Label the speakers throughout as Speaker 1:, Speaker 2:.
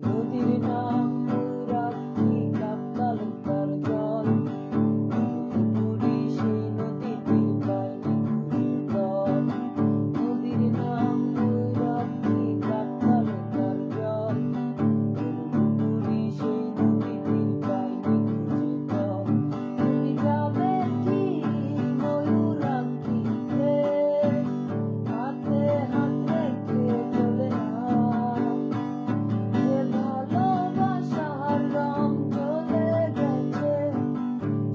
Speaker 1: নদীর নাম রাখি কাপ্তাল তার জল, পুরি সেই নদীটির পায়নি জল। নদীর নাম রাখি কাপ্তাল তার জল, পুরি সেই নদীটির পায়নি জল। তুমি যাবে কি ময়ূর আঁকিতে, হাতে হাত রেখে চলে নাও, যে ভালোবাসার রং চলে গেছে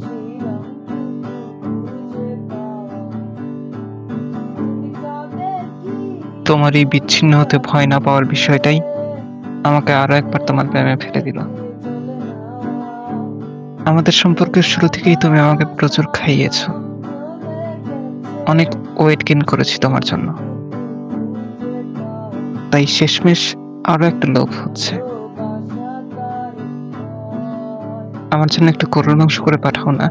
Speaker 1: সেই রংটুকু খুঁজে পাও। তুমি যাবে কি
Speaker 2: তোমার এই বিচ্ছিন্ন হতে ভয় না পাওয়ার বিষয়টাই আমাকে আরো একবার তোমার প্রেমে ফেলে দিল।
Speaker 1: চলে নাও,
Speaker 2: আমাদের সম্পর্কের শুরু থেকেই তুমি আমাকে প্রচুর খাইয়েছো, অনেক ওয়েট গেইন করেছি তোমার জন্য। তাই শেষমেশ আরো একটা লোভ হচ্ছে। আমার জন্য একটু করুণ অংশ করে পাঠাও না।